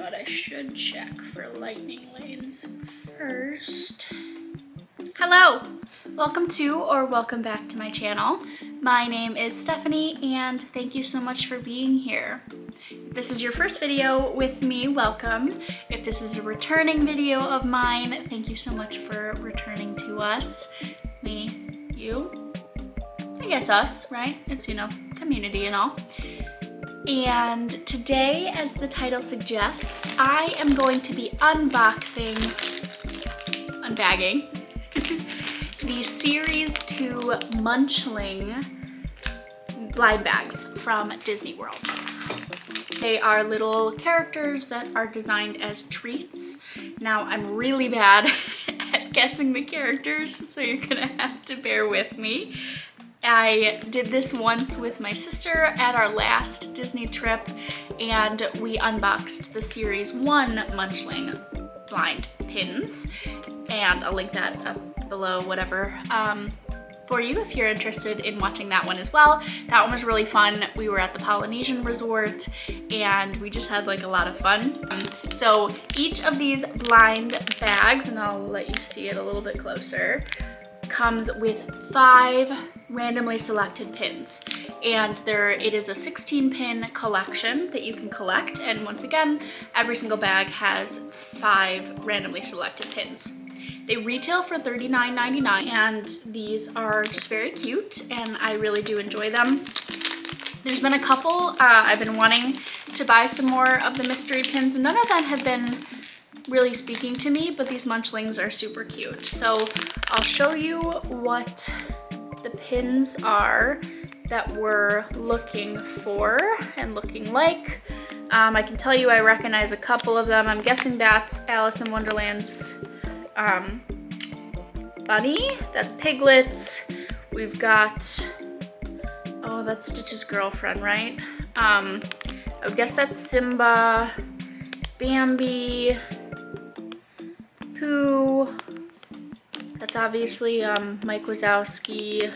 know what, I should check for lightning lanes first. Hello! Welcome to or welcome back to my channel. My name is Stephanie and thank you so much for being here. If this is your first video with me, welcome. If this is a returning video of mine, thank you so much for returning to us. Me, you, I guess us, right? It's, you know, community and all. And today, as the title suggests, I am going to be unbagging the Series 2 Munchling blind bags from Disney World. They are little characters that are designed as treats. Now, I'm really bad at guessing the characters, so you're gonna have to bear with me. I did this once with my sister at our last Disney trip, and we unboxed the Series 1 Munchling blind pins, and I'll link that up below, whatever, for you if you're interested in watching that one as well. That one was really fun. We were at the Polynesian resort, and we just had like a lot of fun. So each of these blind bags, and I'll let you see it a little bit closer, comes with 5 randomly selected pins, and it is a 16-pin collection that you can collect, and once again, every single bag has 5 randomly selected pins. They retail for $39.99, and these are just very cute, and I really do enjoy them. There's been a couple I've been wanting to buy some more of the mystery pins, and none of them have been really speaking to me, but these Munchlings are super cute. So I'll show you what the pins are that we're looking for and looking like. I can tell you I recognize a couple of them. I'm guessing that's Alice in Wonderland's bunny. That's Piglet. We've got, oh, that's Stitch's girlfriend, right? I would guess that's Simba, Bambi, Pooh. That's obviously Mike Wazowski.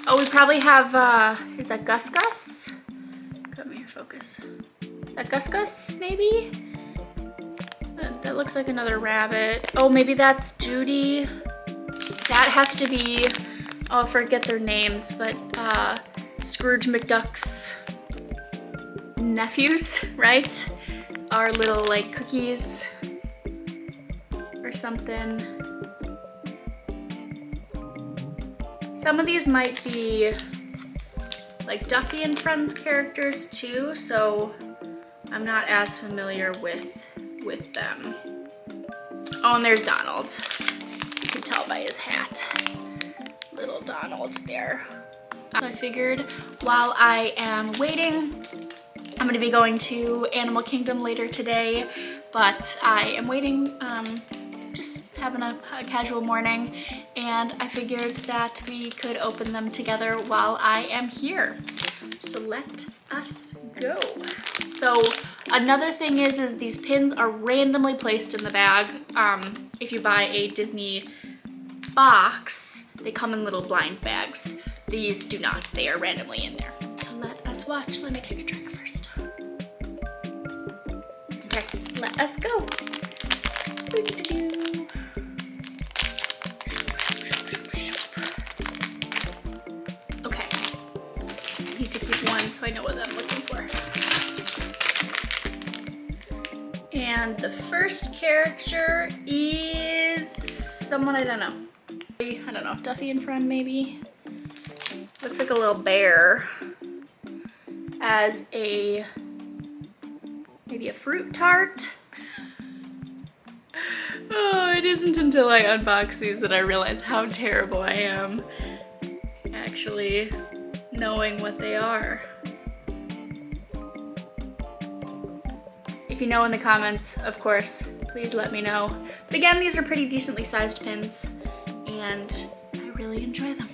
Oh, we probably have, is that Gus Gus? Come here, focus. Is that Gus Gus, maybe? That looks like another rabbit. Oh, maybe that's Judy. That has to be, oh, I forget their names, but Scrooge McDuck's nephews, right? Our little, like, cookies or something. Some of these might be like Duffy and Friends characters too, so I'm not as familiar with them. Oh, and there's Donald. You can tell by his hat. Little Donald there. So I figured while I am waiting, I'm gonna be going to Animal Kingdom later today, but I am waiting, just having a casual morning, and I figured that we could open them together while I am here. So let us go. So another thing is these pins are randomly placed in the bag. If you buy a Disney box, they come in little blind bags. These do not, they are randomly in there. So let us watch. Let me take a drink first. Okay, let us go. Okay, I need to pick one so I know what I'm looking for. And the first character is someone I don't know. I don't know, Duffy and Friend maybe? Looks like a little bear as maybe a fruit tart. Oh, it isn't until I unbox these that I realize how terrible I am actually knowing what they are. If you know in the comments, of course, please let me know. But again, these are pretty decently sized pins, and I really enjoy them.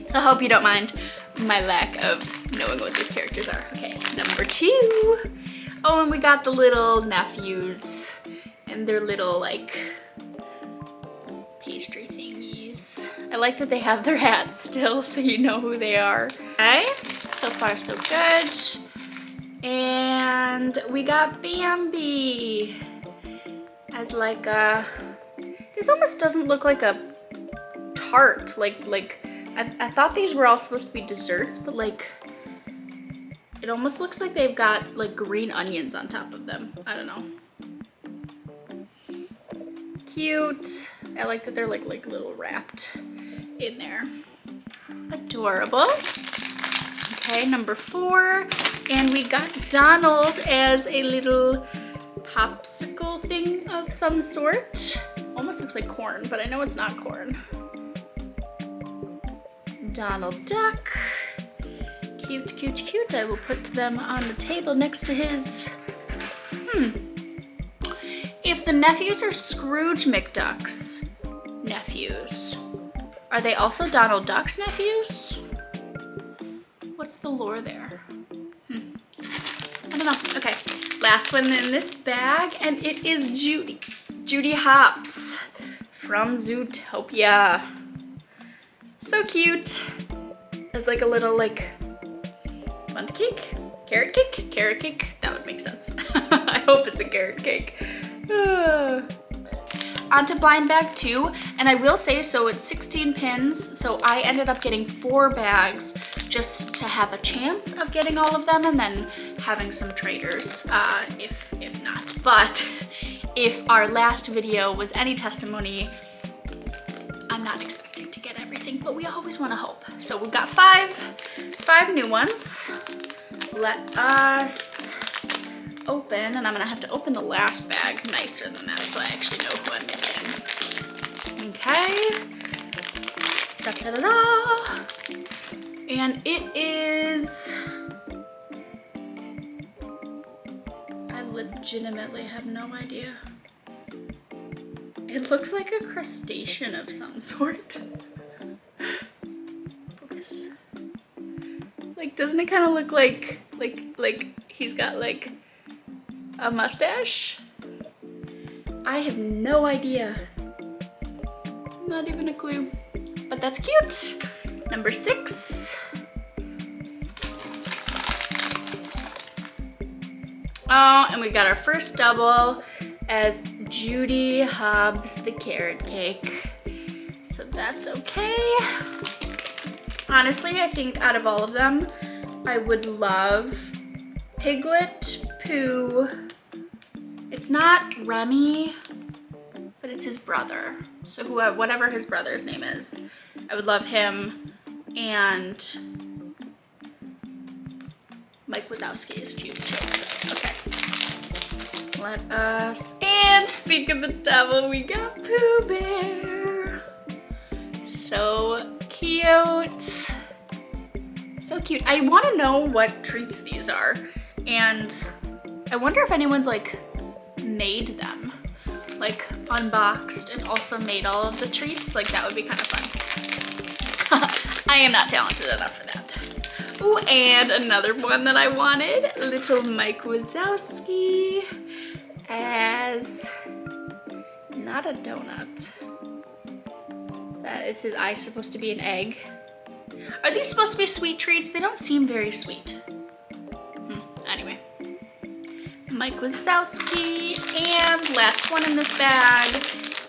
So I hope you don't mind my lack of knowing what these characters are. Okay, number 2. Oh, and we got the little nephews and their little, like, pastry thingies. I like that they have their hats still, so you know who they are. Okay, so far so good. And And we got Bambi as like a, this almost doesn't look like a tart. I thought these were all supposed to be desserts, but like, it almost looks like they've got like green onions on top of them. I don't know. Cute. I like that they're like little wrapped in there. Adorable. Okay, number 4. And we got Donald as a little popsicle thing of some sort. Almost looks like corn, but I know it's not corn. Donald Duck. Cute, cute, cute. I will put them on the table next to his. If the nephews are Scrooge McDuck's nephews, are they also Donald Duck's nephews? What's the lore there? I don't know. Okay, last one in this bag, and it is Judy. Judy Hopps from Zootopia. So cute. It's like a little like bundt cake? Carrot cake? Carrot cake? That would make sense. I hope it's a carrot cake. Onto blind bag 2, and I will say, so it's 16 pins, so I ended up getting 4 bags just to have a chance of getting all of them and then having some traders if not. But if our last video was any testimony, I'm not expecting to get everything, but we always want to hope. So we've got five new ones. Let us open, and I'm gonna have to open the last bag nicer than that so I actually know who I'm missing. Okay. Da-da-da-da. And it is, I legitimately have no idea. It looks like a crustacean of some sort. Focus. Like, doesn't it kind of look like he's got like a mustache? I have no idea. Not even a clue. But that's cute. Number 6. Oh, and we got our first double as Judy Hopps the carrot cake. So that's okay. Honestly, I think out of all of them, I would love Piglet, Pooh. It's not Remy, but it's his brother. So whatever his brother's name is, I would love him. And Mike Wazowski is cute too. Okay. Let us, and speak of the devil, we got Pooh Bear. So cute. So cute. I want to know what treats these are. And I wonder if anyone's like made them. Like unboxed and also made all of the treats. Like that would be kind of fun. I am not talented enough for that. Ooh, and another one that I wanted. Little Mike Wazowski as not a donut. Is his eye supposed to be an egg? Are these supposed to be sweet treats? They don't seem very sweet. Anyway. Mike Wazowski, and last one in this bag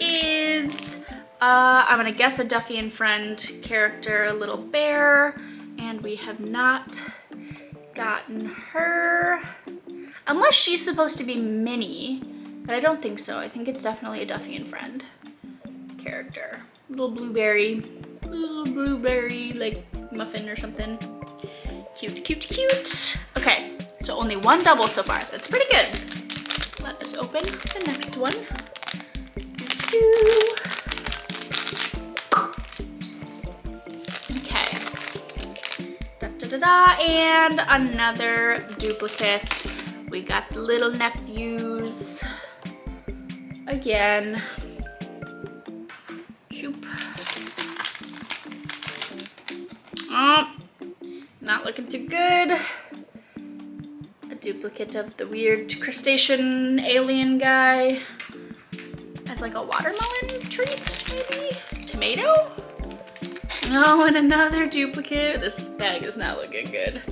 is, I'm gonna guess a Duffy and Friend character, a little bear, and we have not gotten her, unless she's supposed to be Minnie, but I don't think so. I think it's definitely a Duffy and Friend character. Little blueberry like muffin or something. Cute, cute, cute. Okay. So only one double so far. That's pretty good. Let us open the next one. Okay. Da-da-da-da. And another duplicate. We got the little nephews. Again. Shoop. Oh, not looking too good. Duplicate of the weird crustacean alien guy as like a watermelon treat, maybe? Tomato? No, and another duplicate. This bag is not looking good.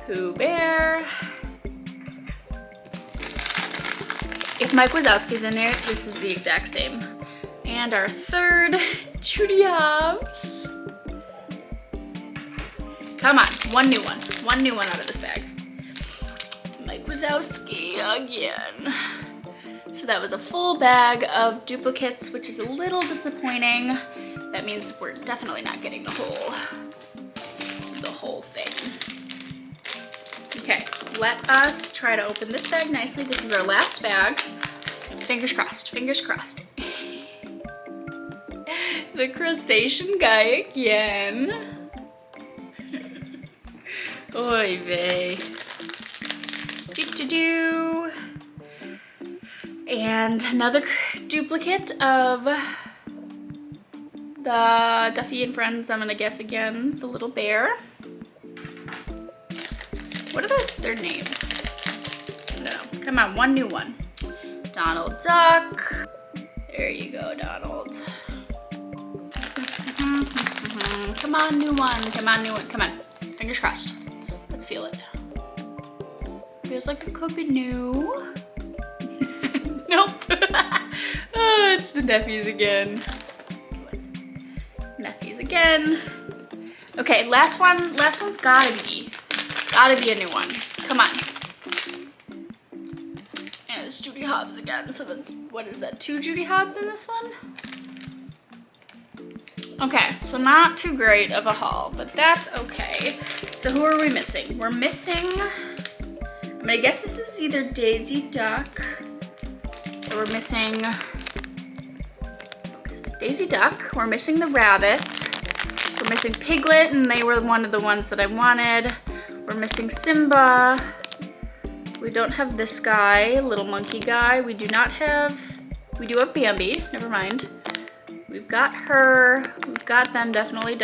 Pooh Bear. If Mike Wazowski's in there, this is the exact same. And our third, Judy Hobbs. Come on, one new one out of this bag. Mike Wazowski again. So that was a full bag of duplicates, which is a little disappointing. That means we're definitely not getting the whole thing. Okay, let us try to open this bag nicely. This is our last bag. Fingers crossed, fingers crossed. The crustacean guy again. Oy vey. Do-do-do. And another duplicate of the Duffy and Friends, I'm gonna guess again, the little bear. What are their names? No, come on, one new one. Donald Duck. There you go, Donald. Come on, new one, come on, new one, come on. Fingers crossed. Let's feel it. Feels like it could be new. Nope. Oh, it's the nephews again. Nephews again. Okay, last one. Last one's gotta be a new one. Come on. And it's Judy Hobbs again. So that's, what is that? 2 Judy Hobbs in this one? Okay, so not too great of a haul, but that's okay. So who are we missing? We're missing, I'm gonna guess this is either Daisy Duck. So we're missing Daisy Duck. We're missing the rabbit. We're missing Piglet, and they were one of the ones that I wanted. We're missing Simba. We don't have this guy, little monkey guy. We do have Bambi, never mind. We've got her, we've got them, definitely.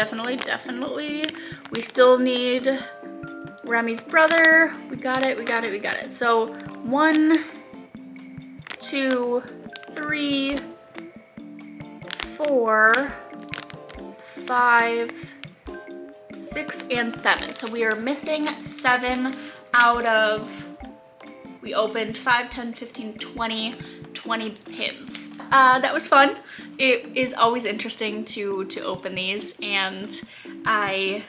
We still need Remy's brother. We got it. So 1, 2, 3, 4, 5, 6, and 7. So we are missing 7 out of, we opened 5, 10, 15, 20 pins. That was fun. It is always interesting to open these, and I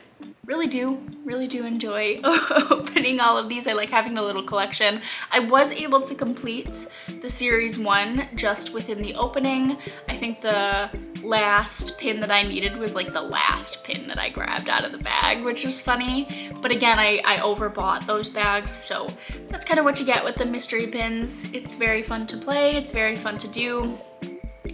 really do enjoy opening all of these. I like having the little collection. I was able to complete the series 1 just within the opening. I think the last pin that I needed was like the last pin that I grabbed out of the bag, which was funny. But again, I overbought those bags, so that's kind of what you get with the mystery pins. It's very fun to play, it's very fun to do.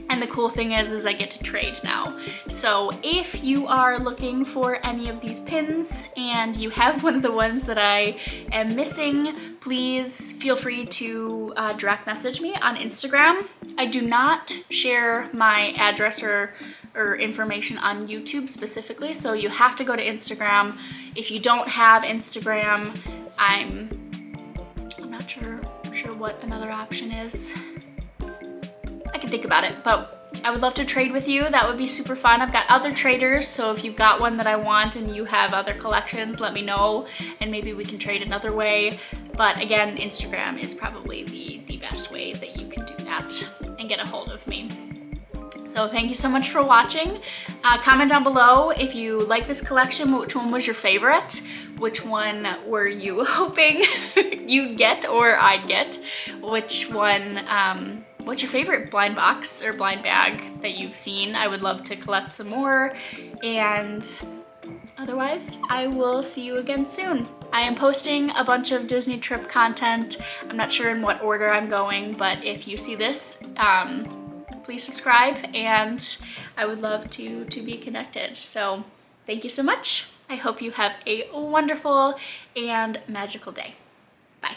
And the cool thing is I get to trade now. So if you are looking for any of these pins and you have one of the ones that I am missing, please feel free to direct message me on Instagram. I do not share my address or information on YouTube specifically, so you have to go to Instagram. If you don't have Instagram, I'm not sure what another option is. I can think about it, but I would love to trade with you. That would be super fun. I've got other traders, so if you've got one that I want and you have other collections, let me know, and maybe we can trade another way. But again, Instagram is probably the best way that you can do that and get a hold of me. So thank you so much for watching. Comment down below if you like this collection, which one was your favorite? Which one were you hoping you'd get or I'd get? Which one, what's your favorite blind box or blind bag that you've seen? I would love to collect some more. And otherwise, I will see you again soon. I am posting a bunch of Disney trip content. I'm not sure in what order I'm going, but if you see this, please subscribe, and I would love to be connected. So thank you so much. I hope you have a wonderful and magical day. Bye.